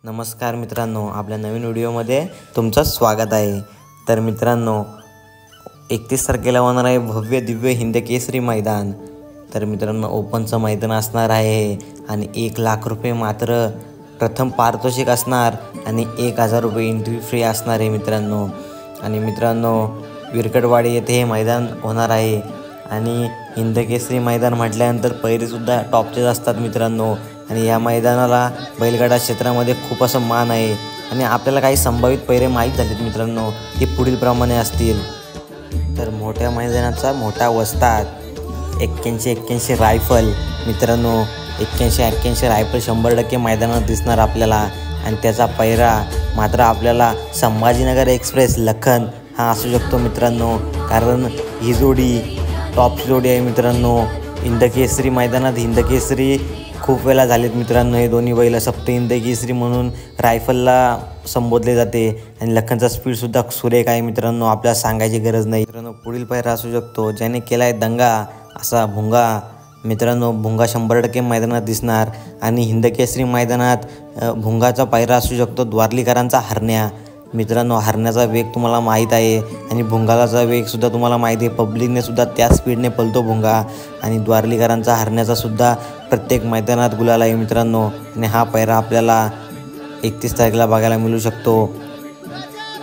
नमस्कार मित्रांनो, आपल्या नवीन व्हिडिओमध्ये तुमचं स्वागत आहे. तर मित्रांनो, 31 तारखेला होणार आहे भव्य दिव्य हिंदकेसरी मैदान. तर मित्रांनो, ओपनचं मैदान असणार आहे आणि 1 लाख रुपये मात्र प्रथम पारितोषिक असणार आणि 1000 रुपये एंट्री फ्री असणार आहे मित्रांनो. आणि मित्रांनो, विरकडवाडी येथे हे मैदान होणार आहे आणि हिंदकेसरी मैदान म्हटल्यानंतर पैरेसुद्धा टॉपचेच असतात मित्रांनो. आणि या मैदानाला बैलगाडा क्षेत्रामध्ये खूप असं मान आहे आणि आपल्याला काही संभावित पैरे माहीत झालेत मित्रांनो, ते पुढीलप्रमाणे असतील. तर मोठ्या मैदानाचा मोठा वस्ताद 81 रायफल मित्रांनो, 81 रायफल 100% मैदानात दिसणार आपल्याला. आणि त्याचा पैरा मात्र आपल्याला संभाजीनगर एक्सप्रेस लखन हा असू शकतो मित्रांनो, कारण ही जोडी टॉपची जोडी आहे मित्रांनो. हिंदकेसरी मैदानात हिंदकेसरी खूप वेळा झालेत मित्रांनो. हे दोन्ही बैल सप्त हिंदकेसरी म्हणून रायफलला संबोधले जाते आणि लखनचा स्पीडसुद्धा सुरेख आहे मित्रांनो, आपल्याला सांगायची गरज नाही मित्रांनो. पुढील पैरा असू शकतो ज्याने केला आहे दंगा असा भुंगा मित्रांनो. भुंगा 100% मैदानात दिसणार आणि हिंदकेसरी मैदानात भुंगाचा पैरा असू शकतो द्वारलीकरांचा हरण्या मित्रांनो. हरण्याचा वेग तुम्हाला माहीत आहे आणि भुंगालाचा वेगसुद्धा तुम्हाला माहिती आहे. पब्लिकने सुद्धा त्या स्पीडने पळतो भुंगा आणि द्वारलीकरांचा हरण्याचा सुद्धा प्रत्येक मैदानात गुलाल आहे मित्रांनो. आणि हा पैरा आपल्याला 31 तारखेला बघायला मिळू शकतो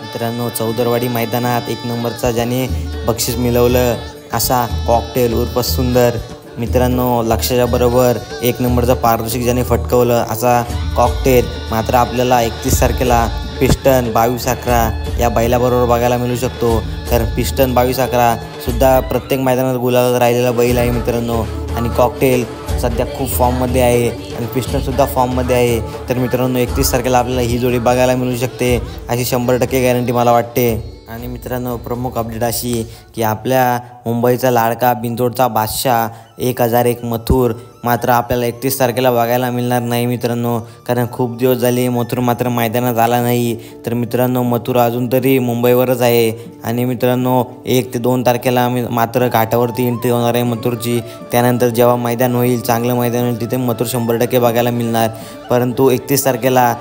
मित्रांनो. चौदरवाडी मैदानात 1 नंबरचा ज्याने बक्षीस मिळवलं असा कॉकटेल उर्फ सुंदर मित्रांनो, लक्षाच्या बरोबर 1 नंबरचा पारितोषिक ज्याने फटकवलं असा कॉकटेल मात्र आपल्याला 31 तारखेला पिस्टन 2211 या बैलाबरोबर बघायला मिळू शकतो. तर पिस्टन 2211 सुद्धा प्रत्येक मैदानात गुलालात राहिलेला बैल आहे मित्रांनो. आणि कॉकटेल सध्या खूप फॉर्ममध्ये आहे आणि पिस्टनसुद्धा फॉर्ममध्ये आहे. तर मित्रांनो, 31 तारखेला आपल्याला ही जोडी बघायला मिळू शकते अशी 100% गॅरंटी मला वाटते. आणि मित्रांनो, प्रमुख अपडेट अशी की आपल्या मुंबईचा लाडका बिंजोडचा बादशाह 1001 मथुर मात्र आपल्याला 31 तारखेला बघायला मिळणार नाही मित्रांनो, कारण खूप दिवस झाले मथुर मात्र मैदानात आला नाही. तर मित्रांनो, मथुर अजून तरी मुंबईवरच आहे आणि मित्रांनो 1 ते 2 तारखेला मात्र घाटावरती एंट्री होणार आहे मथुरची. त्यानंतर जेव्हा मैदान होईल, चांगलं मैदान होईल, तिथे मथुर 100% बघायला मिळणार. परंतु 31 तारखेला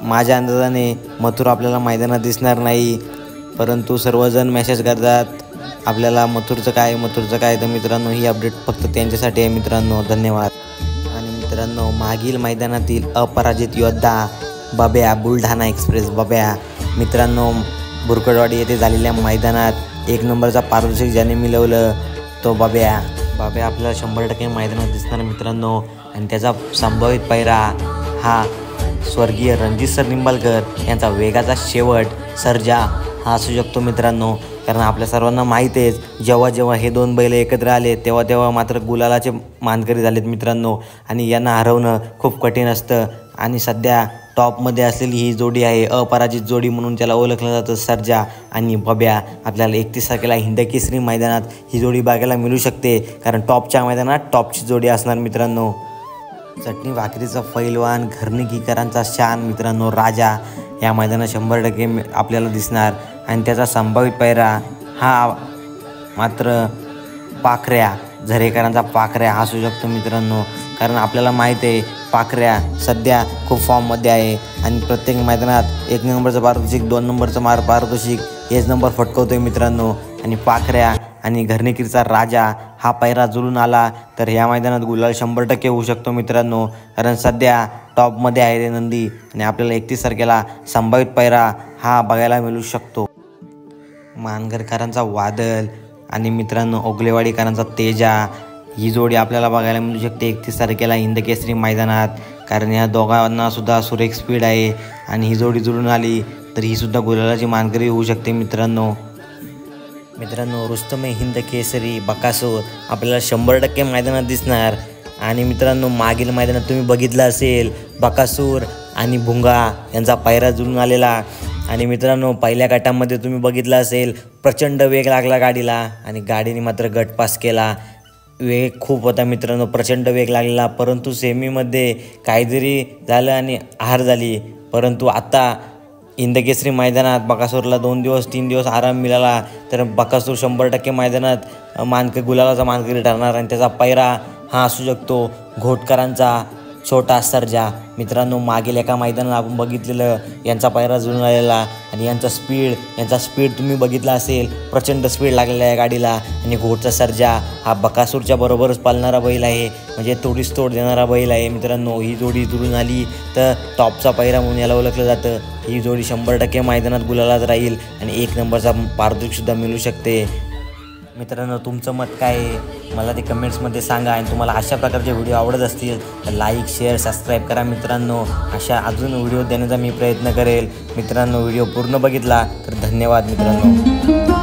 माझ्या अंदाजाने मथुर आपल्याला मैदानात दिसणार नाही. परंतु सर्वजण मेसेज करतात आपल्याला मथुरचं काय. तर मित्रांनो, ही अपडेट फक्त त्यांच्यासाठी आहे मित्रांनो. धन्यवाद. आणि मित्रांनो, मागील मैदानातील अपराजित योद्धा बब्या बुलढाणा एक्सप्रेस बब्या मित्रांनो, बुरकडवाडी येथे झालेल्या मैदानात 1 नंबरचा पारितोषिक ज्याने मिळवलं तो बब्या आपल्याला 100% मैदानात दिसणार मित्रांनो. आणि त्याचा संभावित पैरा हा स्वर्गीय रणजित सर निंबाळकर यांचा वेगाचा शेवट सर्जा हा असू शकतो मित्रांनो. कारण आपल्या सर्वांना माहीत आहेच, जेव्हा हे 2 बैल एकत्र आले तेव्हा मात्र गुलालाचे मानकरी झालेत मित्रांनो. आणि यांना हरवणं खूप कठीण असतं. आणि सध्या टॉपमध्ये असलेली ही जोडी आहे, अपराजित जोडी म्हणून त्याला ओळखलं जातं. सर्जा आणि बब्या आपल्याला 31 तारखेला हिंदकेसरी मैदानात ही जोडी बघायला मिळू शकते, कारण टॉपच्या मैदानात टॉपची जोडी असणार मित्रांनो. चटणी भाकरीचा पैलवान घरणीकीकरांचा शान मित्रांनो राजा या मैदानात 100% आपल्याला दिसणार. आणि त्याचा संभावित पैरा हा मात्र पाखऱ्या झरेकरांचा पाखऱ्या हा असू शकतो मित्रांनो. कारण आपल्याला माहीत आहे पाखऱ्या सध्या खूप फॉर्ममध्ये आहे आणि प्रत्येक मैदानात 1 नंबरचं पारितोषिक 2 नंबरचं पारितोषिक हेच नंबर फटकवतो आहे मित्रांनो. आणि पाखऱ्या आणि घरणीकीचा राजा हा पैरा जुळून आला तर ह्या मैदानात गुलाल 100% होऊ शकतो मित्रांनो, कारण सध्या टॉपमध्ये आहे ते नंदी. आणि आपल्याला 31 तारखेला संभावित पैरा हा बघायला मिळू शकतो. मानगरकरांचा वादल आणि मित्रांनो ओगलेवाडीकरांचा तेजा ही जोडी आपल्याला बघायला मिळू शकते 31 तारखेला हिंदकेसरी मैदानात, कारण या दोघांना सुद्धा सुरेख स्पीड आहे. आणि ही जोडी जुळून आली तर ही सुद्धा गुलालाची मानकरी होऊ शकते मित्रांनो. रुस्तमे हिंदकेसरी बकासूर आपल्याला 100% मैदानात दिसणार. आणि मित्रांनो, मागील मैदानात तुम्ही बघितलं असेल बकासूर आणि भुंगा यांचा पैरा जुळून आलेला. आणि मित्रांनो, पहिल्या गटामध्ये तुम्ही बघितलं असेल प्रचंड वेग लागला गाडीला आणि गाडीने मात्र गट पास केला. वेग खूप होता मित्रांनो, प्रचंड वेग लागलेला. परंतु सेमीमध्ये काहीतरी झालं आणि हार झाली. परंतु आता हिंदकेसरी मैदानात बकासूरला 2-3 दिवस आराम मिळाला तर बकासूर 100% मैदानात गुलालाचा मानकरी ठरणार. आणि त्याचा पैरा हा असू शकतो घोटकरांचा छोटा सर्जा. मित्रांनो, मागील एका मैदानात आपण बघितलेलं यांचा पायरा जुळून आलेला आणि यांचा स्पीड तुम्ही बघितला असेल. प्रचंड स्पीड लागलेला आहे गाडीला. आणि घोटचा सर्जा हा बकासूरच्या बरोबरच पालणारा बैल आहे, म्हणजे तोडीस तोड देणारा बैल आहे. मित्रांनो, ही जोडी जुळून आली तर टॉपचा पायरा म्हणून याला ओळखलं जातं. ही जोडी 100% मैदानात गुलालात राहील आणि 1 नंबरचा पारितोषिकसुद्धा मिळू शकते. मित्रांनो, तुमचं मत काय आहे मला ते कमेंट्समध्ये सांगा. आणि तुम्हाला अशा प्रकारचे व्हिडिओ आवडत असतील तर लाईक, शेअर, सबस्क्राईब करा. मित्रांनो, अशा अजून व्हिडिओ देण्याचा मी प्रयत्न करेल. मित्रांनो, व्हिडिओ पूर्ण बघितला तर धन्यवाद मित्रांनो.